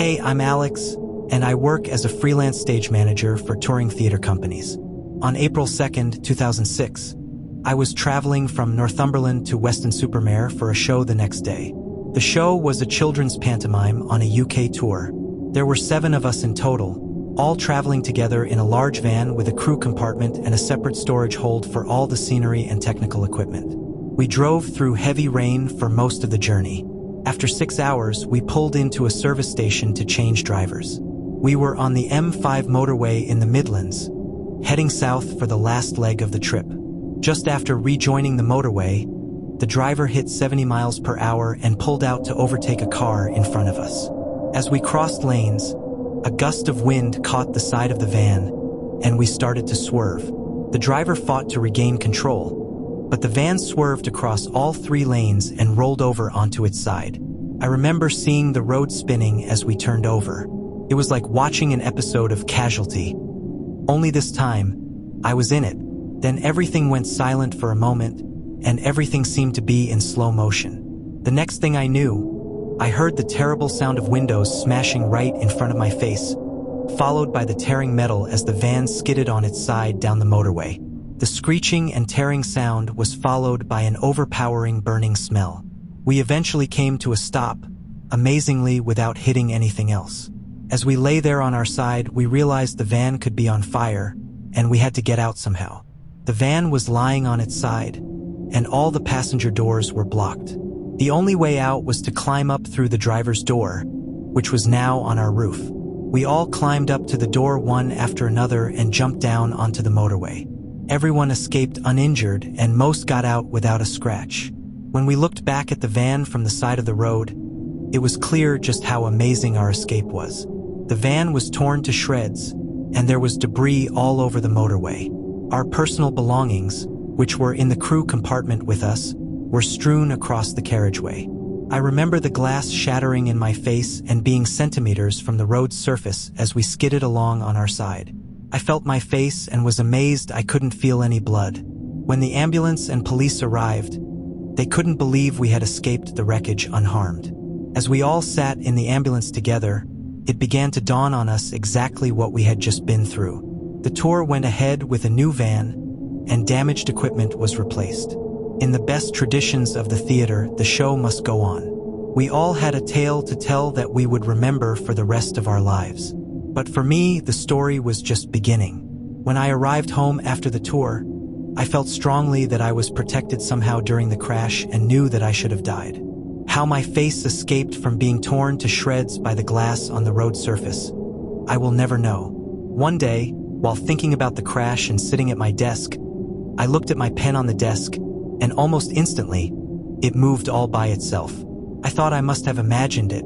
Hey, I'm Alex, and I work as a freelance stage manager for touring theater companies. On April 2nd, 2006, I was traveling from Northumberland to Weston-super-Mare for a show the next day. The show was a children's pantomime on a UK tour. There were 7 of us in total, all traveling together in a large van with a crew compartment and a separate storage hold for all the scenery and technical equipment. We drove through heavy rain for most of the journey. After 6 hours, we pulled into a service station to change drivers. We were on the M5 motorway in the Midlands, heading south for the last leg of the trip. Just after rejoining the motorway, the driver hit 70 miles per hour and pulled out to overtake a car in front of us. As we crossed lanes, a gust of wind caught the side of the van, and we started to swerve. The driver fought to regain control, but the van swerved across all 3 lanes and rolled over onto its side. I remember seeing the road spinning as we turned over. It was like watching an episode of Casualty. Only this time, I was in it. Then everything went silent for a moment, and everything seemed to be in slow motion. The next thing I knew, I heard the terrible sound of windows smashing right in front of my face, followed by the tearing metal as the van skidded on its side down the motorway. The screeching and tearing sound was followed by an overpowering burning smell. We eventually came to a stop, amazingly without hitting anything else. As we lay there on our side, we realized the van could be on fire, and we had to get out somehow. The van was lying on its side, and all the passenger doors were blocked. The only way out was to climb up through the driver's door, which was now on our roof. We all climbed up to the door one after another and jumped down onto the motorway. Everyone escaped uninjured, and most got out without a scratch. When we looked back at the van from the side of the road, it was clear just how amazing our escape was. The van was torn to shreds, and there was debris all over the motorway. Our personal belongings, which were in the crew compartment with us, were strewn across the carriageway. I remember the glass shattering in my face and being centimeters from the road's surface as we skidded along on our side. I felt my face and was amazed I couldn't feel any blood. When the ambulance and police arrived, they couldn't believe we had escaped the wreckage unharmed. As we all sat in the ambulance together, it began to dawn on us exactly what we had just been through. The tour went ahead with a new van, and damaged equipment was replaced. In the best traditions of the theater, the show must go on. We all had a tale to tell that we would remember for the rest of our lives. But for me, the story was just beginning. When I arrived home after the tour, I felt strongly that I was protected somehow during the crash and knew that I should have died. How my face escaped from being torn to shreds by the glass on the road surface, I will never know. One day, while thinking about the crash and sitting at my desk, I looked at my pen on the desk, and almost instantly, it moved all by itself. I thought I must have imagined it,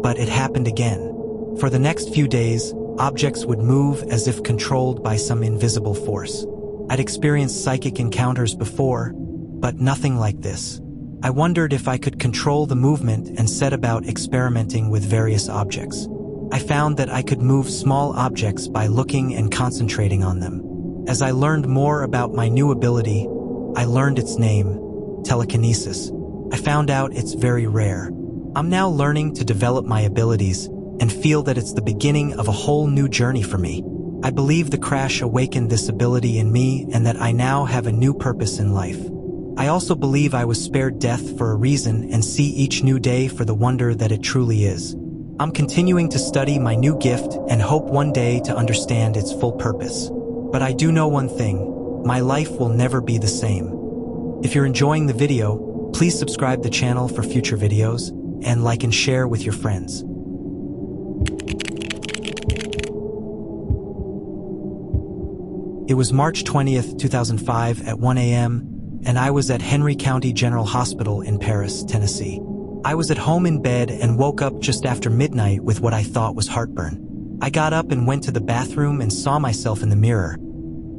but it happened again. For the next few days, objects would move as if controlled by some invisible force. I'd experienced psychic encounters before, but nothing like this. I wondered if I could control the movement and set about experimenting with various objects. I found that I could move small objects by looking and concentrating on them. As I learned more about my new ability, I learned its name, telekinesis. I found out it's very rare. I'm now learning to develop my abilities and feel that it's the beginning of a whole new journey for me. I believe the crash awakened this ability in me and that I now have a new purpose in life. I also believe I was spared death for a reason and see each new day for the wonder that it truly is. I'm continuing to study my new gift and hope one day to understand its full purpose. But I do know one thing, my life will never be the same. If you're enjoying the video, please subscribe the channel for future videos and like and share with your friends. It was March 20th, 2005 at 1 a.m., and I was at Henry County General Hospital in Paris, Tennessee. I was at home in bed and woke up just after midnight with what I thought was heartburn. I got up and went to the bathroom and saw myself in the mirror.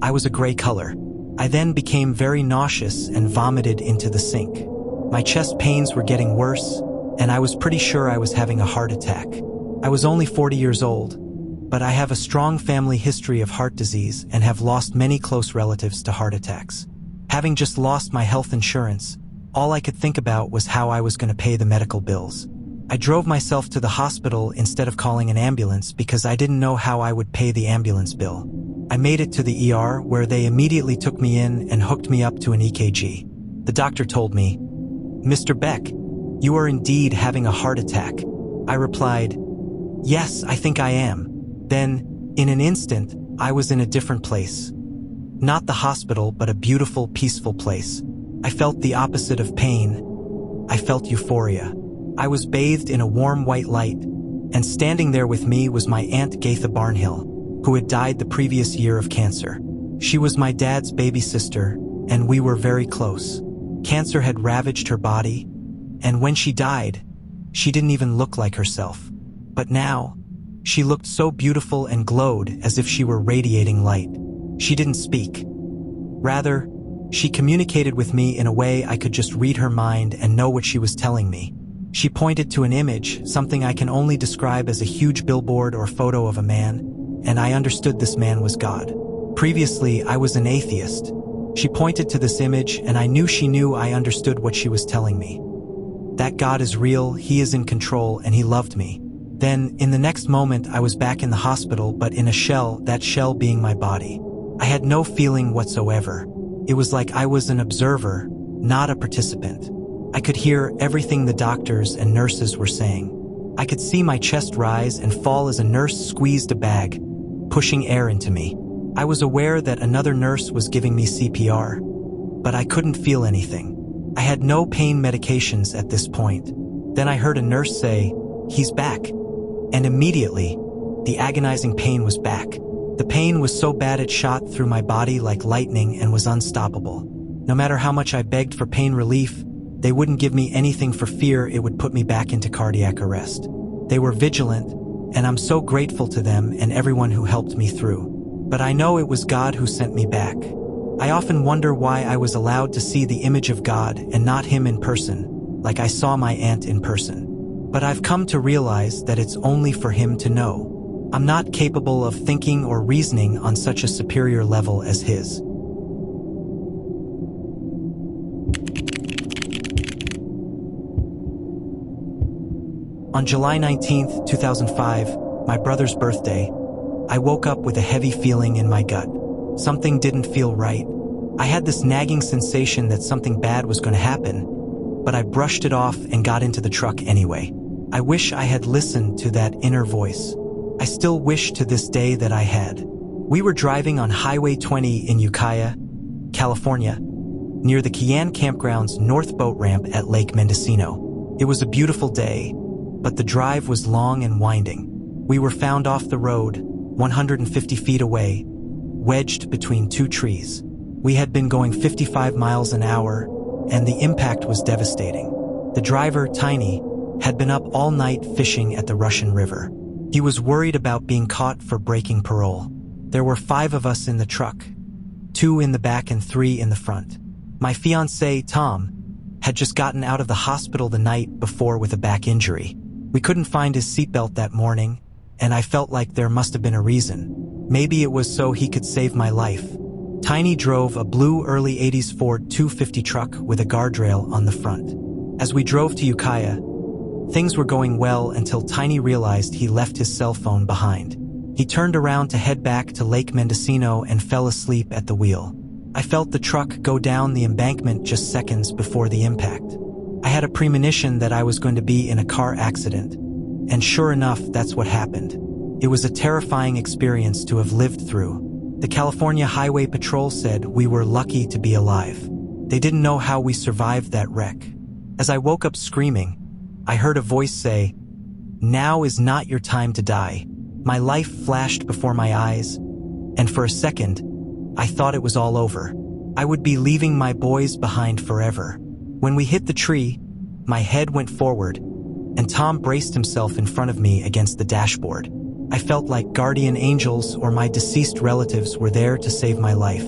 I was a gray color. I then became very nauseous and vomited into the sink. My chest pains were getting worse, and I was pretty sure I was having a heart attack. I was only 40 years old, but I have a strong family history of heart disease and have lost many close relatives to heart attacks. Having just lost my health insurance, all I could think about was how I was going to pay the medical bills. I drove myself to the hospital instead of calling an ambulance because I didn't know how I would pay the ambulance bill. I made it to the ER where they immediately took me in and hooked me up to an EKG. The doctor told me, "Mr. Beck, you are indeed having a heart attack." I replied, "Yes, I think I am." Then, in an instant, I was in a different place. Not the hospital, but a beautiful, peaceful place. I felt the opposite of pain. I felt euphoria. I was bathed in a warm white light, and standing there with me was my Aunt Gaitha Barnhill, who had died the previous year of cancer. She was my dad's baby sister, and we were very close. Cancer had ravaged her body, and when she died, she didn't even look like herself. But now, she looked so beautiful and glowed as if she were radiating light. She didn't speak. Rather, she communicated with me in a way I could just read her mind and know what she was telling me. She pointed to an image, something I can only describe as a huge billboard or photo of a man, and I understood this man was God. Previously, I was an atheist. She pointed to this image, and I knew she knew I understood what she was telling me. That God is real, He is in control, and He loved me. Then, in the next moment, I was back in the hospital, but in a shell, that shell being my body. I had no feeling whatsoever. It was like I was an observer, not a participant. I could hear everything the doctors and nurses were saying. I could see my chest rise and fall as a nurse squeezed a bag, pushing air into me. I was aware that another nurse was giving me CPR, but I couldn't feel anything. I had no pain medications at this point. Then I heard a nurse say, "He's back." And immediately, the agonizing pain was back. The pain was so bad it shot through my body like lightning and was unstoppable. No matter how much I begged for pain relief, they wouldn't give me anything for fear it would put me back into cardiac arrest. They were vigilant, and I'm so grateful to them and everyone who helped me through. But I know it was God who sent me back. I often wonder why I was allowed to see the image of God and not Him in person, like I saw my aunt in person. But I've come to realize that it's only for Him to know. I'm not capable of thinking or reasoning on such a superior level as His. On July 19th, 2005, my brother's birthday, I woke up with a heavy feeling in my gut. Something didn't feel right. I had this nagging sensation that something bad was going to happen, but I brushed it off and got into the truck anyway. I wish I had listened to that inner voice. I still wish to this day that I had. We were driving on Highway 20 in Ukiah, California, near the Kian Campground's North Boat Ramp at Lake Mendocino. It was a beautiful day, but the drive was long and winding. We were found off the road, 150 feet away, wedged between two trees. We had been going 55 miles an hour, and the impact was devastating. The driver, Tiny, had been up all night fishing at the Russian River. He was worried about being caught for breaking parole. There were 5 of us in the truck, 2 in the back and 3 in the front. My fiancé, Tom, had just gotten out of the hospital the night before with a back injury. We couldn't find his seatbelt that morning, and I felt like there must have been a reason. Maybe it was so he could save my life. Tiny drove a blue early 80s Ford 250 truck with a guardrail on the front. As we drove to Ukiah, things were going well until Tiny realized he left his cell phone behind. He turned around to head back to Lake Mendocino and fell asleep at the wheel. I felt the truck go down the embankment just seconds before the impact. I had a premonition that I was going to be in a car accident, and sure enough, that's what happened. It was a terrifying experience to have lived through. The California Highway Patrol said we were lucky to be alive. They didn't know how we survived that wreck. As I woke up screaming, I heard a voice say, "Now is not your time to die." My life flashed before my eyes, and for a second, I thought it was all over. I would be leaving my boys behind forever. When we hit the tree, my head went forward, and Tom braced himself in front of me against the dashboard. I felt like guardian angels or my deceased relatives were there to save my life.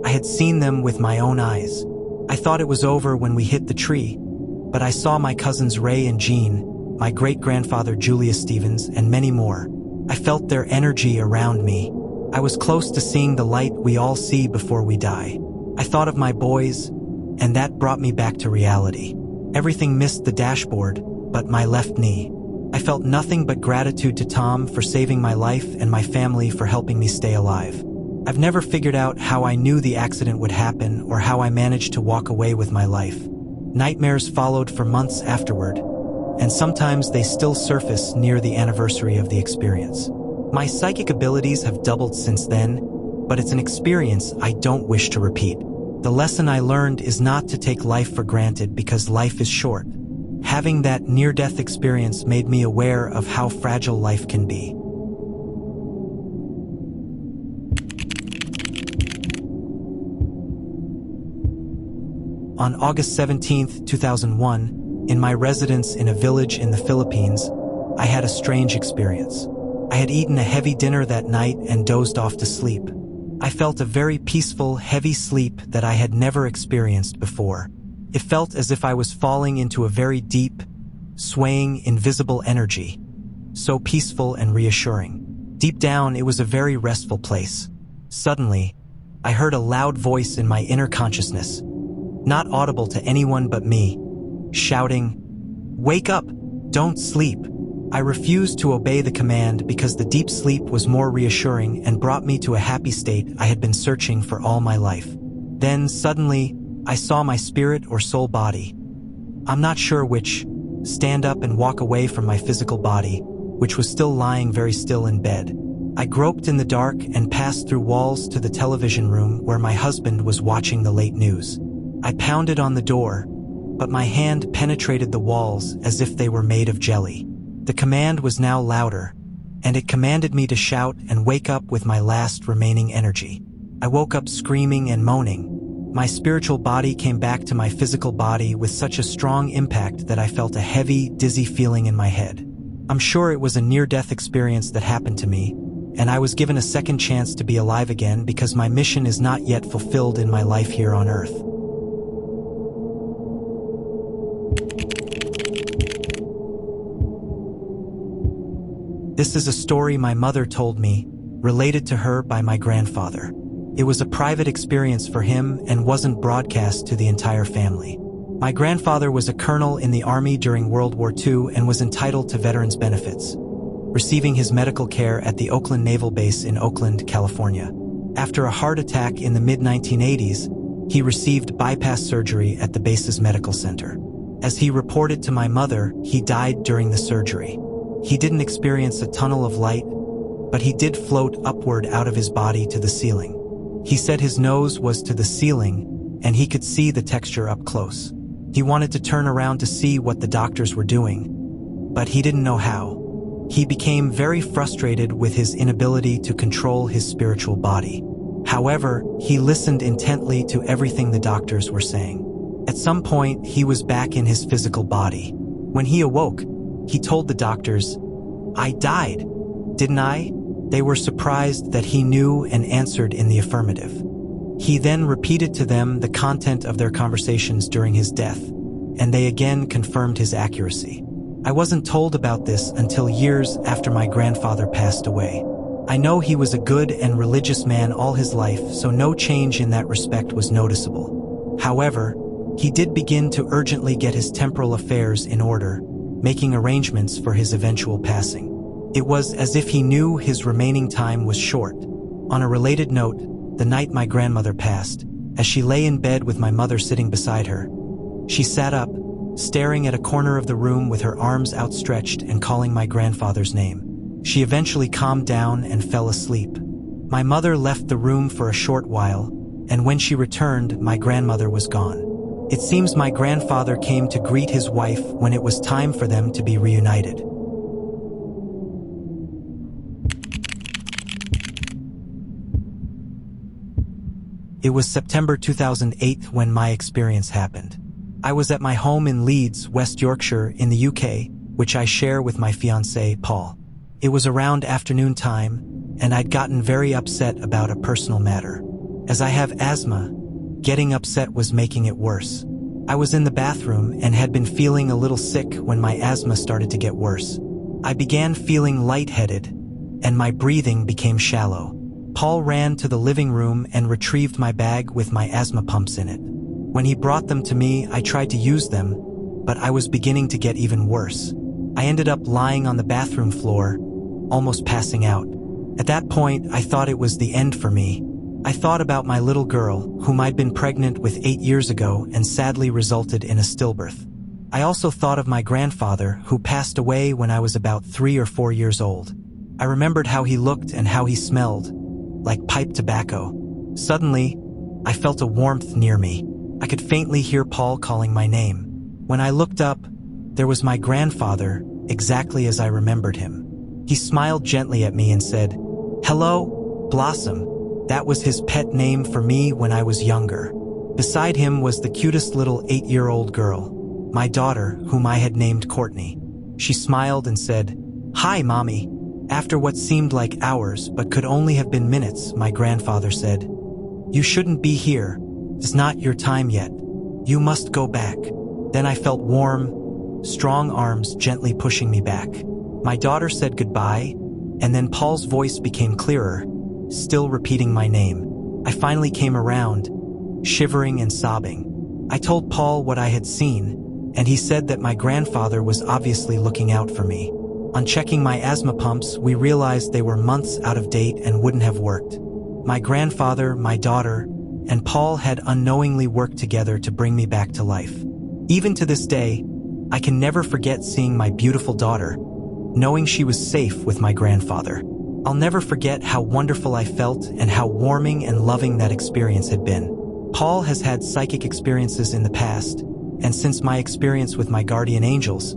I had seen them with my own eyes. I thought it was over when we hit the tree, but I saw my cousins Ray and Jean, my great-grandfather Julius Stevens, and many more. I felt their energy around me. I was close to seeing the light we all see before we die. I thought of my boys, and that brought me back to reality. Everything missed the dashboard, but my left knee. I felt nothing but gratitude to Tom for saving my life and my family for helping me stay alive. I've never figured out how I knew the accident would happen or how I managed to walk away with my life. Nightmares followed for months afterward, and sometimes they still surface near the anniversary of the experience. My psychic abilities have doubled since then, but it's an experience I don't wish to repeat. The lesson I learned is not to take life for granted because life is short. Having that near-death experience made me aware of how fragile life can be. On August 17, 2001, in my residence in a village in the Philippines, I had a strange experience. I had eaten a heavy dinner that night and dozed off to sleep. I felt a very peaceful, heavy sleep that I had never experienced before. It felt as if I was falling into a very deep, swaying, invisible energy, so peaceful and reassuring. Deep down, it was a very restful place. Suddenly, I heard a loud voice in my inner consciousness, not audible to anyone but me, shouting, "Wake up! Don't sleep!" I refused to obey the command because the deep sleep was more reassuring and brought me to a happy state I had been searching for all my life. Then, suddenly, I saw my spirit or soul body, I'm not sure which, stand up and walk away from my physical body, which was still lying very still in bed. I groped in the dark and passed through walls to the television room where my husband was watching the late news. I pounded on the door, but my hand penetrated the walls as if they were made of jelly. The command was now louder, and it commanded me to shout and wake up with my last remaining energy. I woke up screaming and moaning. My spiritual body came back to my physical body with such a strong impact that I felt a heavy, dizzy feeling in my head. I'm sure it was a near-death experience that happened to me, and I was given a second chance to be alive again because my mission is not yet fulfilled in my life here on Earth. This is a story my mother told me, related to her by my grandfather. It was a private experience for him and wasn't broadcast to the entire family. My grandfather was a colonel in the Army during World War II and was entitled to veterans benefits, receiving his medical care at the Oakland Naval Base in Oakland, California. After a heart attack in the mid-1980s, he received bypass surgery at the base's medical center. As he reported to my mother, he died during the surgery. He didn't experience a tunnel of light, but he did float upward out of his body to the ceiling. He said his nose was to the ceiling, and he could see the texture up close. He wanted to turn around to see what the doctors were doing, but he didn't know how. He became very frustrated with his inability to control his spiritual body. However, he listened intently to everything the doctors were saying. At some point, he was back in his physical body. When he awoke, he told the doctors, "I died, didn't I?" They were surprised that he knew and answered in the affirmative. He then repeated to them the content of their conversations during his death, and they again confirmed his accuracy. I wasn't told about this until years after my grandfather passed away. I know he was a good and religious man all his life, so no change in that respect was noticeable. However, he did begin to urgently get his temporal affairs in order, making arrangements for his eventual passing. It was as if he knew his remaining time was short. On a related note, the night my grandmother passed, as she lay in bed with my mother sitting beside her, she sat up, staring at a corner of the room with her arms outstretched and calling my grandfather's name. She eventually calmed down and fell asleep. My mother left the room for a short while, and when she returned, my grandmother was gone. It seems my grandfather came to greet his wife when it was time for them to be reunited. It was September 2008 when my experience happened. I was at my home in Leeds, West Yorkshire, in the UK, which I share with my fiancé, Paul. It was around afternoon time, and I'd gotten very upset about a personal matter. As I have asthma, getting upset was making it worse. I was in the bathroom and had been feeling a little sick when my asthma started to get worse. I began feeling lightheaded, and my breathing became shallow. Paul ran to the living room and retrieved my bag with my asthma pumps in it. When he brought them to me, I tried to use them, but I was beginning to get even worse. I ended up lying on the bathroom floor, almost passing out. At that point, I thought it was the end for me. I thought about my little girl, whom I'd been pregnant with 8 years ago and sadly resulted in a stillbirth. I also thought of my grandfather, who passed away when I was about 3 or 4 years old. I remembered how he looked and how he smelled, like pipe tobacco. Suddenly, I felt a warmth near me. I could faintly hear Paul calling my name. When I looked up, there was my grandfather, exactly as I remembered him. He smiled gently at me and said, "Hello, Blossom." That was his pet name for me when I was younger. Beside him was the cutest little 8-year-old girl, my daughter, whom I had named Courtney. She smiled and said, "Hi, Mommy." After what seemed like hours but could only have been minutes, my grandfather said, "You shouldn't be here. It's not your time yet. You must go back." Then I felt warm, strong arms gently pushing me back. My daughter said goodbye, and then Paul's voice became clearer, still repeating my name. I finally came around, shivering and sobbing. I told Paul what I had seen, and he said that my grandfather was obviously looking out for me. On checking my asthma pumps, we realized they were months out of date and wouldn't have worked. My grandfather, my daughter, and Paul had unknowingly worked together to bring me back to life. Even to this day, I can never forget seeing my beautiful daughter, knowing she was safe with my grandfather. I'll never forget how wonderful I felt and how warming and loving that experience had been. Paul has had psychic experiences in the past, and since my experience with my guardian angels,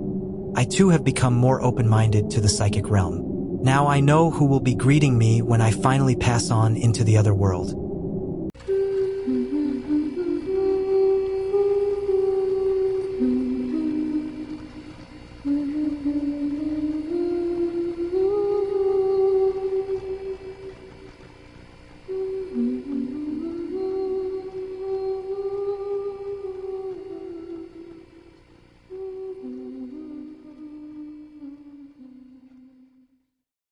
I too have become more open-minded to the psychic realm. Now I know who will be greeting me when I finally pass on into the other world.